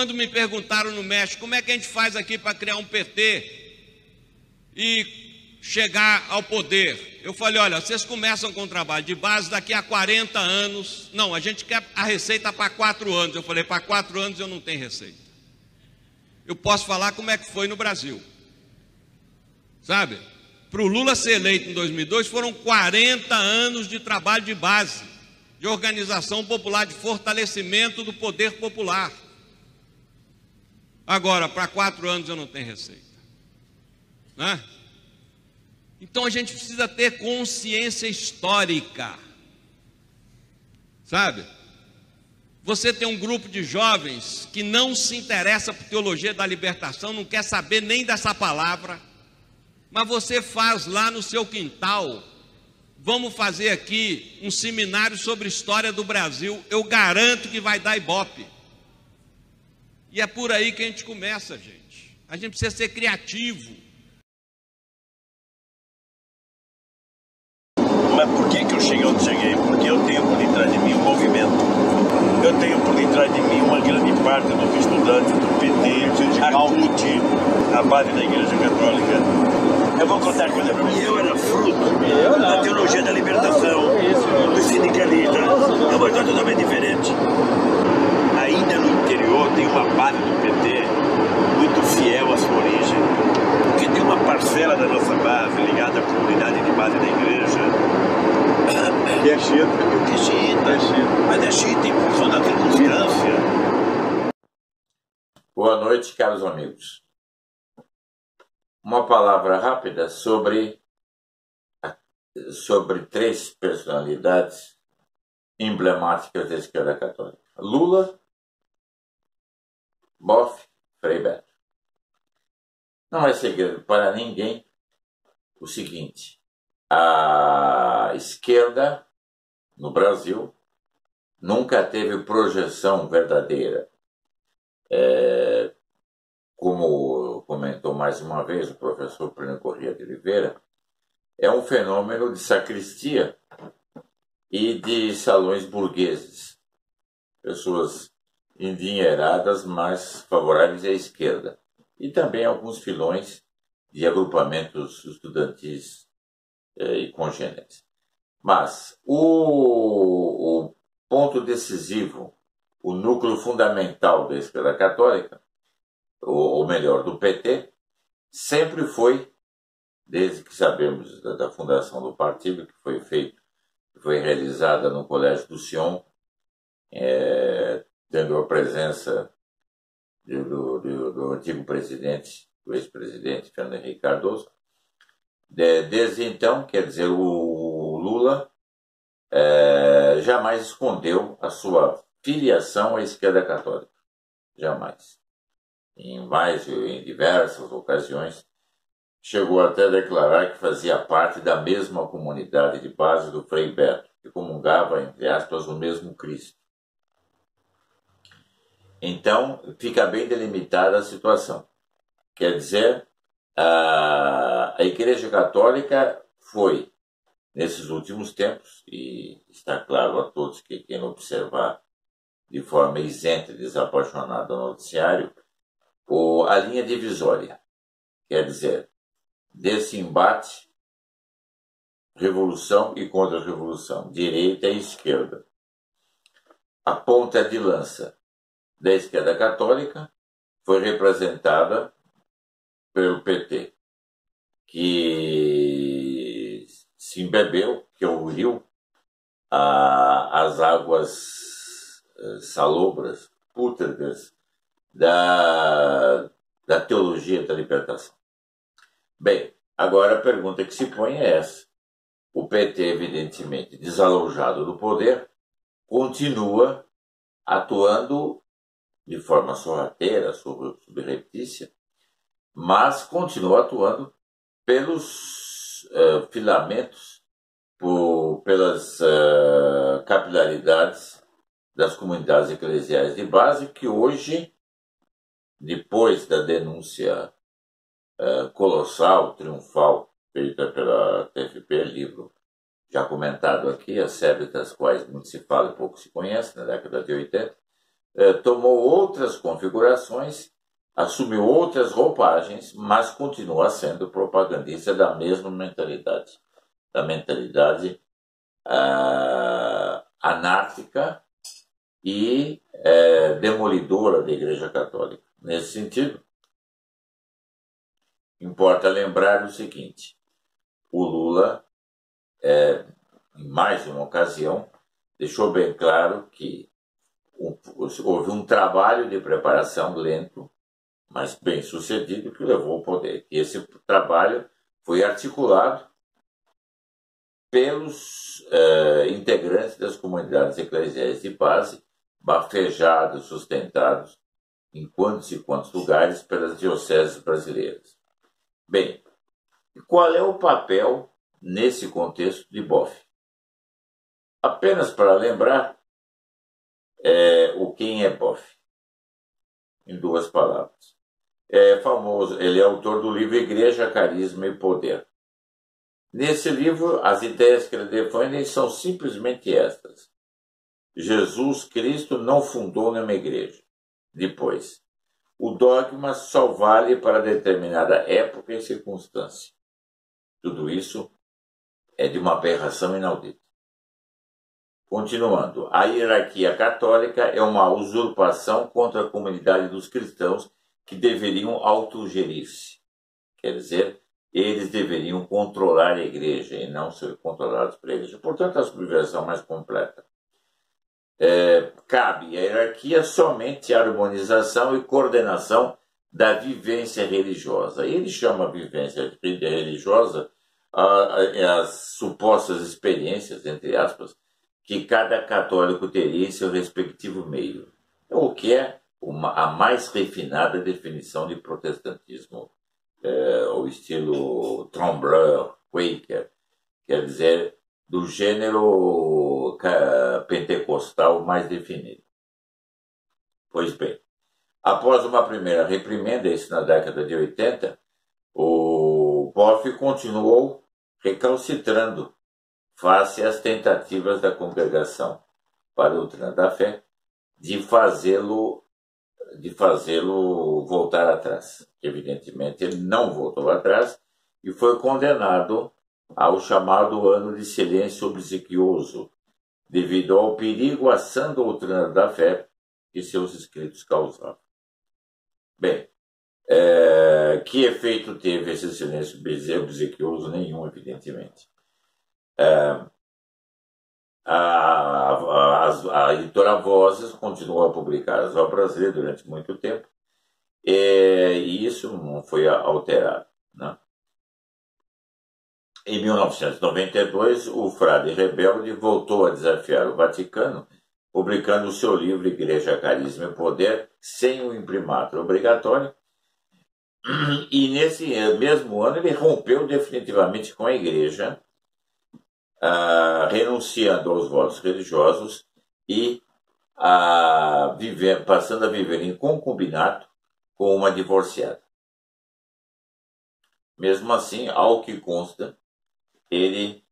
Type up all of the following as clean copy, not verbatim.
Quando me perguntaram no México, como é que a gente faz aqui para criar um PT e chegar ao poder? Eu falei, olha, vocês começam com o trabalho de base, daqui a 40 anos... Não, a gente quer a receita para 4 anos. Eu falei, para 4 anos eu não tenho receita. Eu posso falar como é que foi no Brasil. Sabe? Para o Lula ser eleito em 2002, foram 40 anos de trabalho de base, de organização popular, de fortalecimento do poder popular. Agora, para 4 anos eu não tenho receita. Né? Então a gente precisa ter consciência histórica. Sabe? Você tem um grupo de jovens que não se interessa por teologia da libertação, não quer saber nem dessa palavra, mas você faz lá no seu quintal. Vamos fazer aqui um seminário sobre história do Brasil. Eu garanto que vai dar ibope. E é por aí que a gente começa, gente. A gente precisa ser criativo. Mas por que eu cheguei onde cheguei? Porque eu tenho por detrás de mim um movimento. Eu tenho por detrás de mim uma grande parte dos estudantes do PT, a CUT, a base da Igreja Católica. Eu vou contar uma coisa para você. Eu era fruto da teologia da libertação, dos sindicalistas. É uma coisa totalmente diferente. Ainda no interior tem uma base do PT muito fiel à sua origem, porque tem uma parcela da nossa base ligada à comunidade de base da igreja. Que é xiita. Mas é xiita em função da circunstância. Boa noite, caros amigos. Uma palavra rápida sobre 3 personalidades emblemáticas da esquerda católica: Lula, Boff, Frei Beto. Não é segredo para ninguém o seguinte: a esquerda no Brasil nunca teve projeção verdadeira. Como comentou mais uma vez o professor Plínio Corrêa de Oliveira, é um fenômeno de sacristia e de salões burgueses. Pessoas endinheiradas, mas favoráveis à esquerda. E também alguns filões de agrupamentos estudantis e congêneres. Mas o ponto decisivo, o núcleo fundamental da esquerda católica, ou melhor, do PT, sempre foi, desde que sabemos da fundação do partido, que foi realizada no Colégio do Sion, tendo a presença do antigo presidente, do ex-presidente Fernando Henrique Cardoso. Desde então, quer dizer, o Lula jamais escondeu a sua filiação à esquerda católica. Jamais. Em diversas ocasiões, chegou até a declarar que fazia parte da mesma comunidade de base do Frei Beto, que comungava, entre aspas, o mesmo Cristo. Então, fica bem delimitada a situação. Quer dizer, a Igreja Católica foi, nesses últimos tempos, e está claro a todos que quem observar de forma isenta e desapaixonada o noticiário, a linha divisória. Quer dizer, desse embate, revolução e contra-revolução, direita e esquerda. A ponta de lança da esquerda católica foi representada pelo PT, que se embebeu, que ouviu as águas salobras, pútridas da teologia da libertação. Bem, agora a pergunta que se põe é essa. O PT, evidentemente, desalojado do poder, continua atuando de forma sorrateira, subreptícia, mas continua atuando pelos filamentos, pelas capilaridades das comunidades eclesiais de base, que hoje, depois da denúncia colossal, triunfal, feita pela TFP, livro já comentado aqui, as séries das quais muito se fala e pouco se conhece, na década de 80, tomou outras configurações, assumiu outras roupagens, mas continua sendo propagandista da mesma mentalidade, da mentalidade anárquica e demolidora da Igreja Católica. Nesse sentido, importa lembrar o seguinte: o Lula, em mais uma ocasião, deixou bem claro que houve um trabalho de preparação lento, mas bem sucedido, que levou ao poder. E esse trabalho foi articulado pelos integrantes das comunidades eclesiais de base, bafejados, sustentados em quantos e quantos lugares pelas dioceses brasileiras. Bem, e qual é o papel nesse contexto de Boff? Apenas para lembrar quem é Boff, em duas palavras. É famoso, ele é autor do livro Igreja, Carisma e Poder. Nesse livro, as ideias que ele defende são simplesmente estas: Jesus Cristo não fundou nenhuma igreja. Depois, o dogma só vale para determinada época e circunstância. Tudo isso é de uma aberração inaudita. Continuando, a hierarquia católica é uma usurpação contra a comunidade dos cristãos que deveriam autogerir-se. Quer dizer, eles deveriam controlar a igreja e não ser controlados pela igreja. Portanto, a subversão mais completa. Cabe à hierarquia somente a harmonização e coordenação da vivência religiosa. Ele chama a vivência religiosa as supostas experiências, entre aspas, que cada católico teria em seu respectivo meio, o que é a mais refinada definição de protestantismo, o estilo Trembleur, Quaker, quer dizer, do gênero pentecostal mais definido. Pois bem, após uma primeira reprimenda, isso na década de 80, o Boff continuou recalcitrando face às tentativas da Congregação para a Doutrina da Fé de fazê-lo voltar atrás. Evidentemente, ele não voltou atrás e foi condenado ao chamado Ano de Silêncio Obsequioso, devido ao perigo à sã doutrina da fé que seus escritos causavam. Bem, que efeito teve esse silêncio obsequioso? Nenhum, evidentemente. A editora Vozes continuou a publicar as obras dele durante muito tempo, e isso não foi alterado, né? Em 1992, o frade rebelde voltou a desafiar o Vaticano, publicando o seu livro Igreja, Carisma e Poder, sem o imprimatur obrigatório, e nesse mesmo ano ele rompeu definitivamente com a Igreja, renunciando aos votos religiosos e passando a viver em concubinato com uma divorciada. Mesmo assim, ao que consta, ele,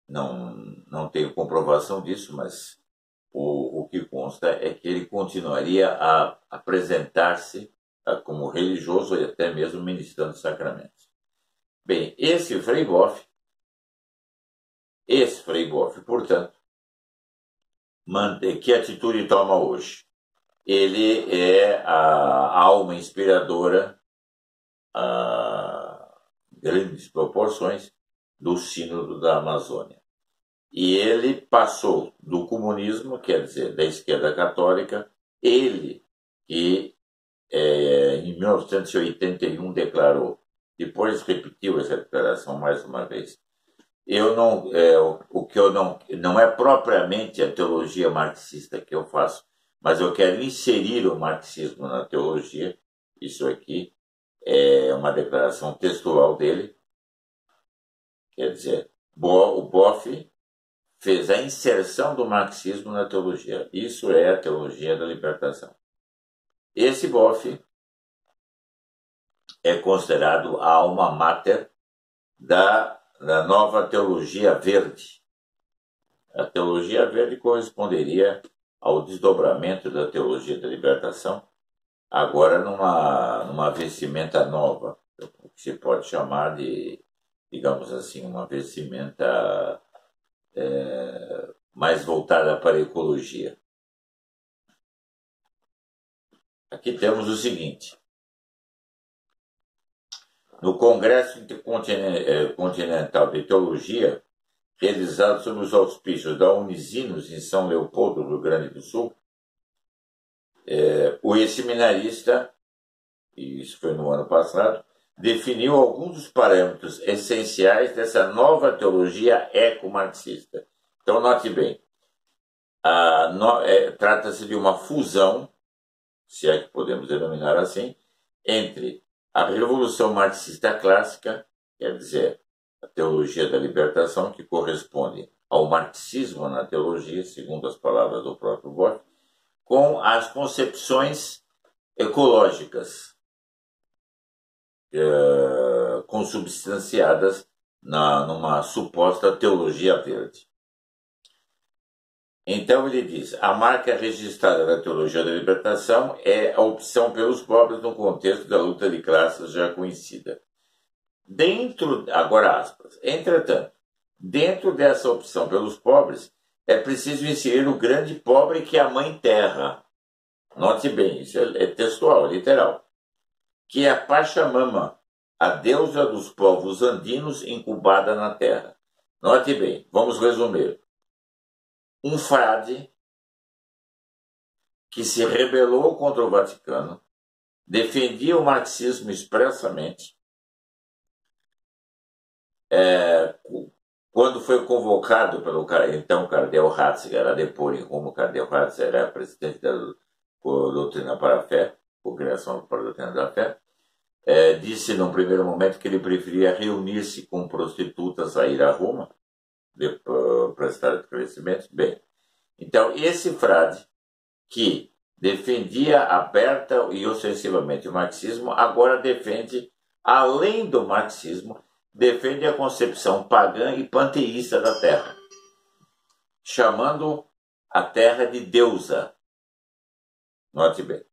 não tenho comprovação disso, mas o que consta é que ele continuaria a apresentar-se como religioso e até mesmo ministrando sacramentos. Bem, esse Frei Boff, portanto, que atitude toma hoje? Ele é a alma inspiradora, grandes proporções, do Sínodo da Amazônia. E ele passou do comunismo, quer dizer, da esquerda católica, ele que em 1981 declarou, depois repetiu essa declaração mais uma vez, não é propriamente a teologia marxista que eu faço, mas eu quero inserir o marxismo na teologia. Isso aqui é uma declaração textual dele. Quer dizer, o Boff fez a inserção do marxismo na teologia. Isso é a teologia da libertação. Esse Boff é considerado a alma mater da nova teologia verde. A teologia verde corresponderia ao desdobramento da teologia da libertação, agora numa vestimenta nova, o que se pode chamar de, digamos assim, uma vestimenta mais voltada para a ecologia. Aqui temos o seguinte: no Congresso Intercontinental de Teologia, realizado sob os auspícios da Unisinos em São Leopoldo, Rio Grande do Sul, o ex-seminarista, e isso foi no ano passado, definiu alguns dos parâmetros essenciais dessa nova teologia eco-marxista. Então, note bem, trata-se de uma fusão, se é que podemos denominar assim, entre a Revolução Marxista Clássica, quer dizer, a teologia da libertação, que corresponde ao marxismo na teologia, segundo as palavras do próprio Bosch, com as concepções ecológicas consubstanciadas numa suposta teologia verde. Então ele diz: a marca registrada da teologia da libertação é a opção pelos pobres no contexto da luta de classes já conhecida. Agora aspas, entretanto, dentro dessa opção pelos pobres, é preciso inserir o grande pobre que é a Mãe Terra. Note bem, isso é textual, literal. Que é a Pachamama, a deusa dos povos andinos incubada na terra. Note bem, vamos resumir. Um frade que se rebelou contra o Vaticano, defendia o marxismo expressamente, quando foi convocado pelo então Cardeal Ratzinger a depor em Roma. Cardeal Ratzinger era presidente da Doutrina para a Fé, Congregação para a Doutrina da Fé, disse num primeiro momento que ele preferia reunir-se com prostitutas a ir a Roma, prestar esclarecimentos. Bem, então esse frade que defendia aberta e ostensivamente o marxismo, agora defende, além do marxismo, defende a concepção pagã e panteísta da terra, chamando a terra de deusa. Note bem.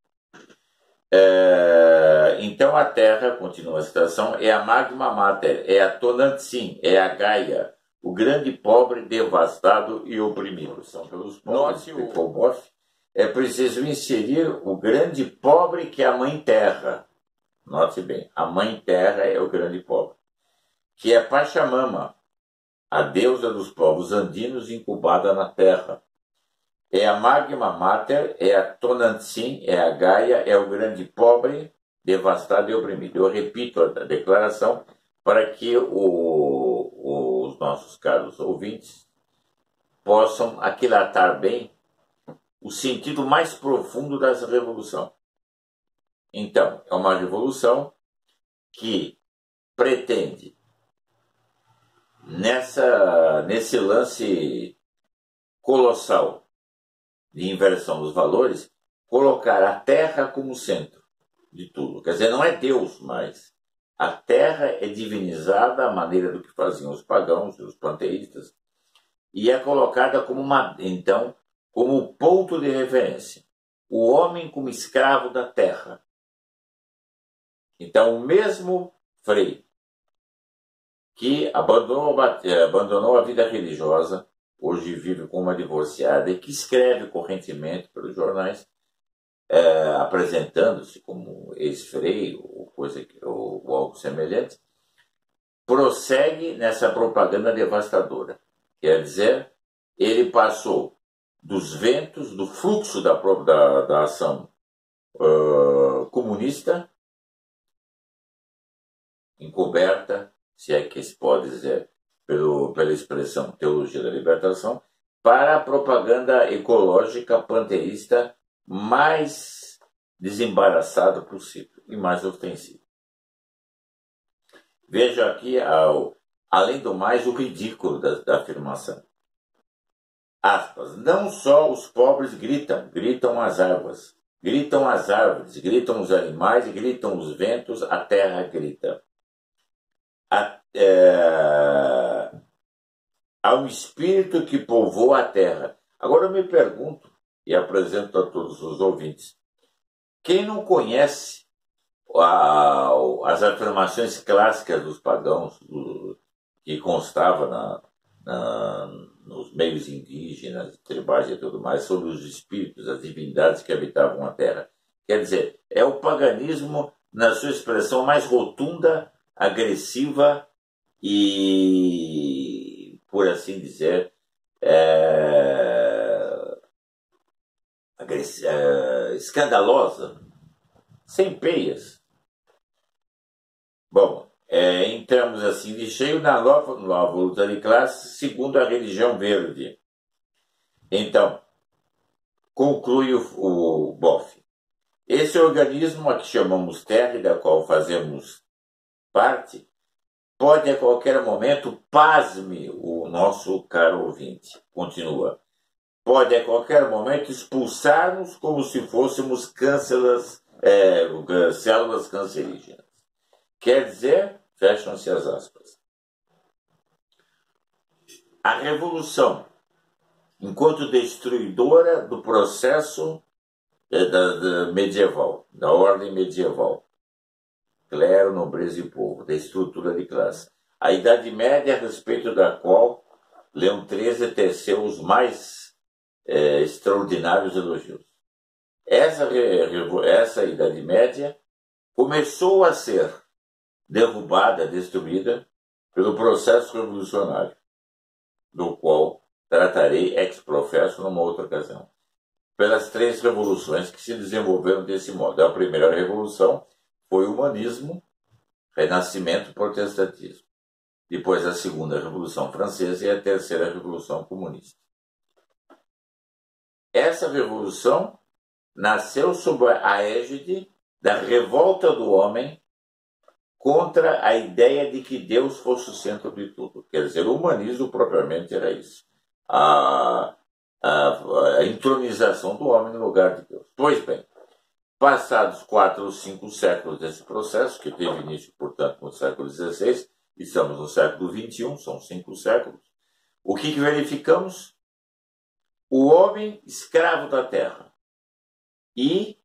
Então a terra, continua a citação, é a magma mater, é a Tonantzin, é a Gaia, o grande pobre devastado e oprimido. São pelos pobres, explicou Bosch, é preciso inserir o grande pobre que é a Mãe Terra. Note bem, a Mãe Terra é o grande pobre, que é Pachamama, a deusa dos povos andinos incubada na terra. É a magma mater, é a Tonantzin, é a Gaia, é o grande pobre, devastado e oprimido. Eu repito a declaração para que os nossos caros ouvintes possam aquilatar bem o sentido mais profundo dessa revolução. Então, é uma revolução que pretende, nesse lance colossal de inversão dos valores, colocar a terra como centro de tudo. Quer dizer, não é Deus mais. A terra é divinizada à maneira do que faziam os pagãos e os panteístas, e é colocada como ponto de referência. O homem como escravo da terra. Então, o mesmo Frei que abandonou a vida religiosa, hoje vive com uma divorciada e que escreve correntemente pelos jornais, apresentando-se como ex-frei ou algo semelhante, prossegue nessa propaganda devastadora. Quer dizer, ele passou dos ventos, do fluxo da ação comunista, encoberta, se é que se pode dizer, pela expressão teologia da libertação, para a propaganda ecológica panteísta mais desembaraçada possível e mais ostensiva. Veja aqui, além do mais, o ridículo da afirmação. Aspas, não só os pobres gritam as águas, gritam as árvores, gritam os animais, gritam os ventos, a terra grita. Há um espírito que povoa a terra. Agora eu me pergunto, e apresento a todos os ouvintes. Quem não conhece as afirmações clássicas dos pagãos, que constava nos meios indígenas, tribais e tudo mais, sobre os espíritos, as divindades que habitavam a Terra. Quer dizer, é o paganismo na sua expressão mais rotunda, agressiva e, por assim dizer, escandalosa, sem peias. Bom, entramos assim de cheio na nova luta de classe segundo a religião verde. Então, conclui o Boff. Esse organismo a que chamamos Terra e da qual fazemos parte, pode a qualquer momento, pasme o nosso caro ouvinte, continua, pode a qualquer momento expulsar-nos como se fôssemos células cancerígenas. Quer dizer, fecham-se as aspas. A revolução, enquanto destruidora do processo medieval, da ordem medieval, clero, nobreza e povo, da estrutura de classe. A Idade Média, a respeito da qual Leão XIII teceu os mais extraordinários elogios. Essa Idade Média começou a ser derrubada, destruída pelo processo revolucionário, do qual tratarei ex professo numa outra ocasião. Pelas 3 revoluções que se desenvolveram desse modo. A primeira revolução foi o humanismo, renascimento, protestantismo. Depois a segunda revolução francesa e a terceira revolução comunista. Essa revolução nasceu sob a égide da revolta do homem contra a ideia de que Deus fosse o centro de tudo. Quer dizer, o humanismo propriamente era isso. A entronização do homem no lugar de Deus. Pois bem, passados 4 ou 5 séculos desse processo, que teve início, portanto, no século XVI, estamos no século XXI, são 5 séculos, o que verificamos? O homem escravo da terra. E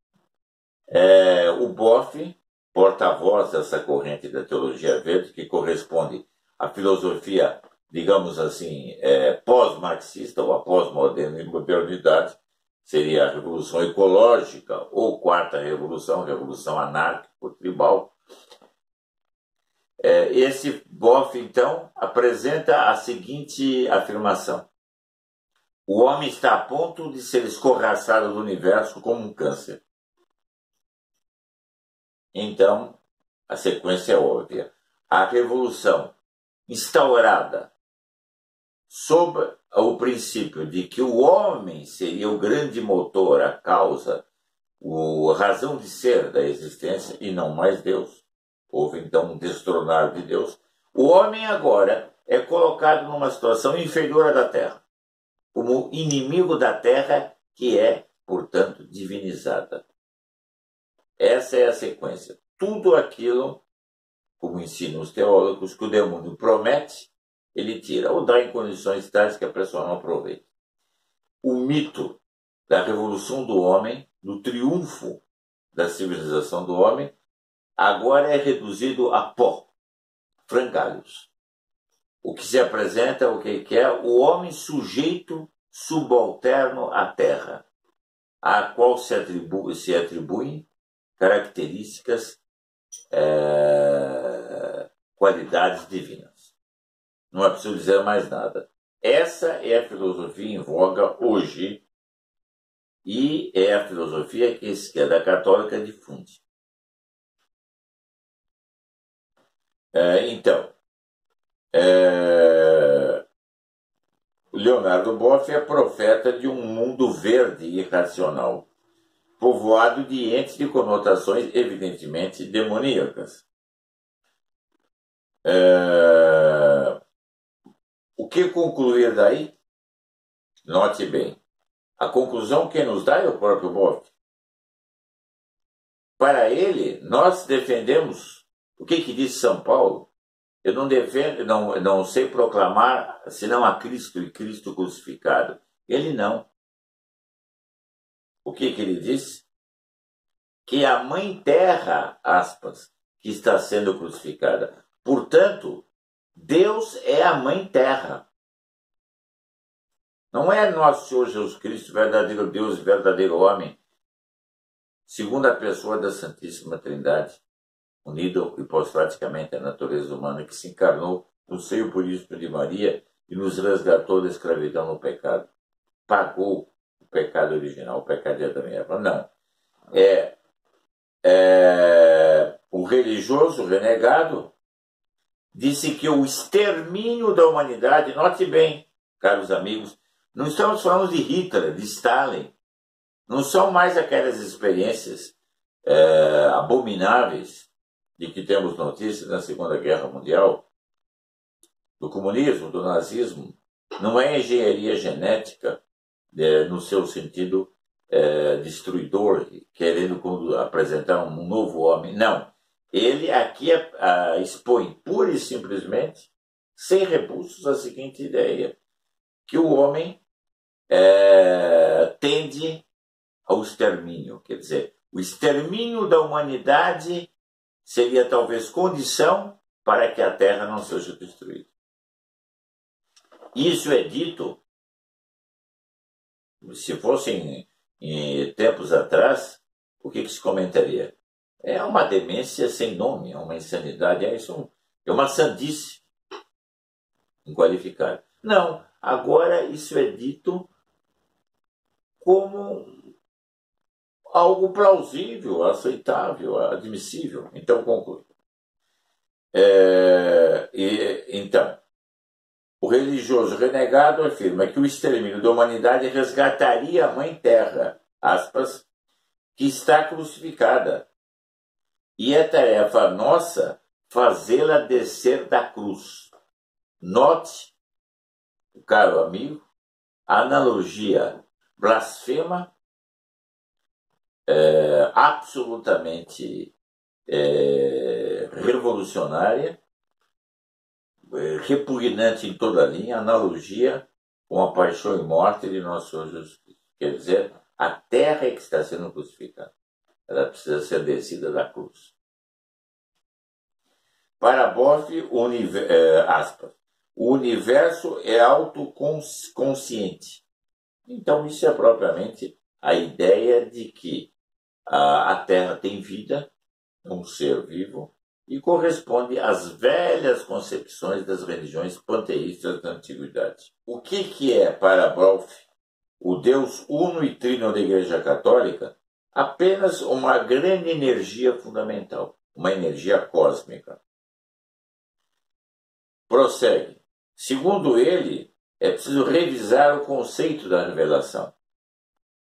o Boff, porta-voz dessa corrente da teologia verde, que corresponde à filosofia, digamos assim, pós-marxista ou a pós-moderna e modernidade, seria a revolução ecológica ou quarta revolução, revolução anárquico-tribal. Esse Boff, então, apresenta a seguinte afirmação. O homem está a ponto de ser escorraçado do universo como um câncer. Então, a sequência é óbvia. A revolução instaurada sob o princípio de que o homem seria o grande motor, a causa, a razão de ser da existência e não mais Deus. Houve então um destronar de Deus. O homem agora é colocado numa situação inferior à da Terra, como inimigo da Terra que é, portanto, divinizada. Essa é a sequência. Tudo aquilo, como ensinam os teólogos, que o demônio promete, ele tira ou dá em condições tais que a pessoa não aproveita. O mito da revolução do homem, do triunfo da civilização do homem, agora é reduzido a pó, frangalhos. O que se apresenta, o que é o homem sujeito subalterno à terra, a qual se atribuem características, qualidades divinas. Não é preciso dizer mais nada. Essa é a filosofia em voga hoje e é a filosofia que a esquerda católica difunde. Então, Leonardo Boff é profeta de um mundo verde e irracional, povoado de entes de conotações evidentemente demoníacas. O que concluir daí? Note bem, a conclusão que nos dá é o próprio Boff. Para ele, nós defendemos o que diz São Paulo. Eu não sei proclamar senão a Cristo e Cristo crucificado. Ele não. O que ele disse? Que a Mãe Terra, aspas, que está sendo crucificada. Portanto, Deus é a Mãe Terra. Não é nosso Senhor Jesus Cristo, verdadeiro Deus e verdadeiro homem, segunda pessoa da Santíssima Trindade, unido hipostaticamente à natureza humana, que se encarnou no seio puríssimo de Maria e nos resgatou da escravidão no pecado. Pagou o pecado original, o pecado de Adão e Eva. Não. O religioso renegado disse que o extermínio da humanidade, note bem, caros amigos, não estamos falando de Hitler, de Stalin, não são mais aquelas experiências abomináveis de que temos notícias na Segunda Guerra Mundial, do comunismo, do nazismo. Não é engenharia genética no seu sentido destruidor, querendo apresentar um novo homem. Não. Ele aqui expõe pura e simplesmente, sem rebuços, a seguinte ideia, que o homem tende ao extermínio. Quer dizer, o extermínio da humanidade seria talvez condição para que a Terra não seja destruída. Isso é dito, se fosse em tempos atrás, o que se comentaria? É uma demência sem nome, é uma insanidade, é uma sandice inqualificável. Não, agora isso é dito como algo plausível, aceitável, admissível. Então, conclui. Então, o religioso renegado afirma que o extermínio da humanidade resgataria a Mãe Terra, aspas, que está crucificada. E é tarefa nossa fazê-la descer da cruz. Note, caro amigo, a analogia blasfema, absolutamente revolucionária, repugnante em toda a linha, analogia com a paixão e morte de nosso Senhor Jesus Cristo. Quer dizer, a terra é que está sendo crucificada. Ela precisa ser descida da cruz. Para Boff, aspas, o universo é autoconsciente. Então, isso é propriamente a ideia de que a Terra tem vida, um ser vivo, e corresponde às velhas concepções das religiões panteístas da antiguidade. O que é, para Boff, o Deus uno e trino da Igreja Católica? Apenas uma grande energia fundamental, uma energia cósmica. Prossegue. Segundo ele, é preciso revisar o conceito da revelação,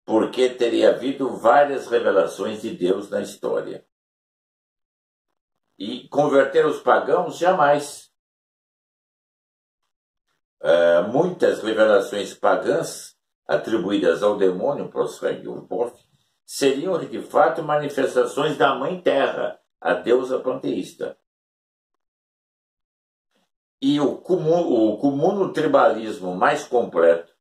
porque teria havido várias revelações de Deus na história. E converter os pagãos, jamais. Muitas revelações pagãs atribuídas ao demônio, prossegue o Boff, seriam de fato manifestações da Mãe Terra, a deusa panteísta. E o comuno-tribalismo mais completo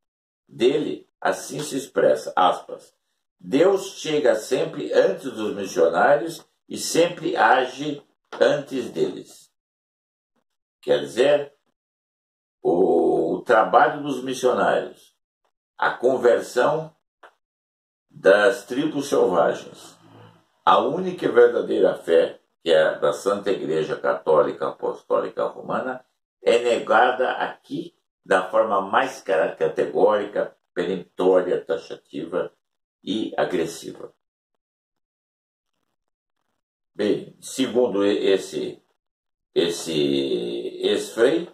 dele assim se expressa, aspas, Deus chega sempre antes dos missionários e sempre age antes deles. Quer dizer, o trabalho dos missionários, a conversão das tribos selvagens, a única e verdadeira fé, que é a da Santa Igreja Católica Apostólica Romana, é negada aqui da forma mais categórica, peremptória, taxativa e agressiva. Bem, segundo esse ex-frei,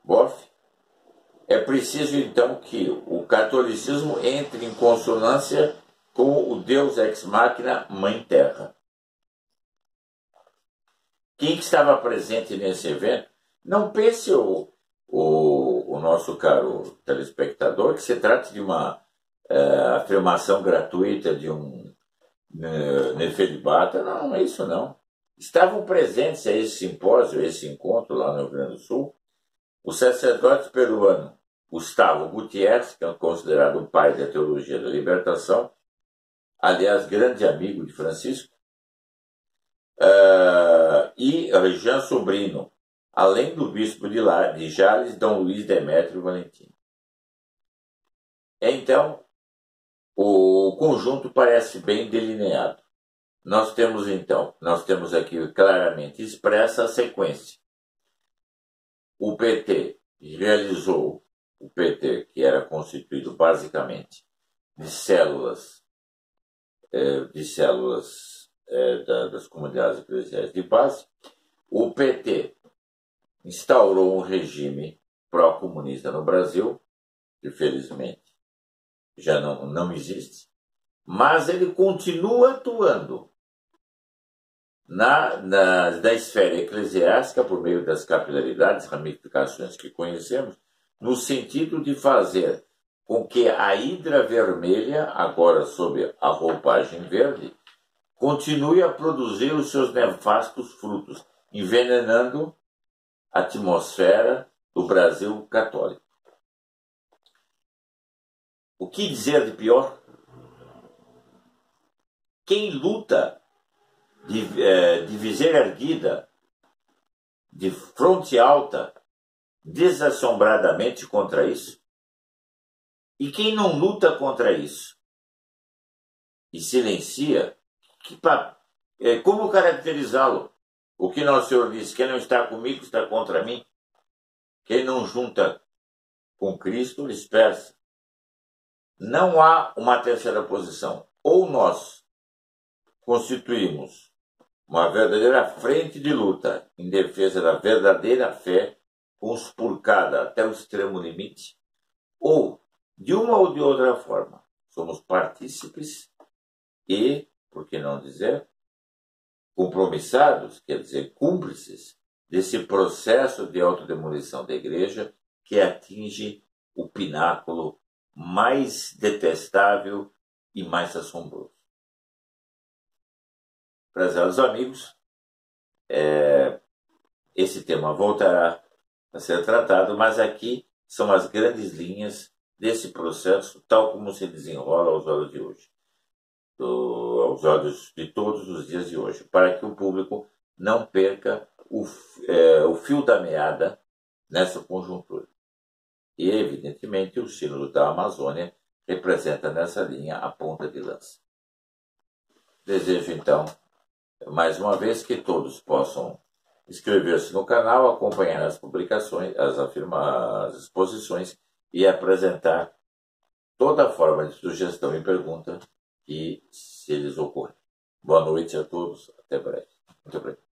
Boff, é preciso então que o catolicismo entre em consonância com o Deus ex machina Mãe Terra. Quem que estava presente nesse evento? Não pense o nosso caro telespectador que se trata de uma afirmação gratuita de um nefelibata. Não é isso não. Estavam presentes a esse simpósio, a esse encontro lá no Rio Grande do Sul, o sacerdote peruano Gustavo Gutiérrez, que é considerado o pai da teologia da libertação, aliás, grande amigo de Francisco, e Jean Sobrino, além do bispo de Jales, Dom Luiz Demétrio Valentino. Então, o conjunto parece bem delineado. Nós temos aqui claramente expressa a sequência. O PT realizou, que era constituído basicamente de células das comunidades eclesiais de base. O PT instaurou um regime pró-comunista no Brasil, que felizmente já não existe, mas ele continua atuando na esfera eclesiástica por meio das capilaridades, ramificações que conhecemos, no sentido de fazer com que a hidra vermelha, agora sob a roupagem verde, continue a produzir os seus nefastos frutos, envenenando a atmosfera do Brasil católico. O que dizer de pior? Quem luta de viseira erguida, de fronte alta, desassombradamente contra isso? E quem não luta contra isso e silencia, como caracterizá-lo? O que Nosso Senhor diz: quem não está comigo está contra mim. Quem não junta com Cristo dispersa. Não há uma terceira posição. Ou nós constituímos uma verdadeira frente de luta em defesa da verdadeira fé, conspurcada até o extremo limite, ou, de uma ou de outra forma, somos partícipes e, por que não dizer, compromissados, quer dizer, cúmplices desse processo de autodemolição da igreja que atinge o pináculo mais detestável e mais assombroso. Prezados amigos, esse tema voltará a ser tratado, mas aqui são as grandes linhas desse processo, tal como se desenrola aos olhos de hoje, aos olhos de todos os dias de hoje, para que o público não perca o fio da meada nessa conjuntura. E, evidentemente, o Sínodo da Amazônia representa nessa linha a ponta de lança. Desejo, então, mais uma vez, que todos possam inscrever-se no canal, acompanhar as publicações, as exposições e apresentar toda forma de sugestão e pergunta que se lhes ocorrer. Boa noite a todos, até breve. Muito breve.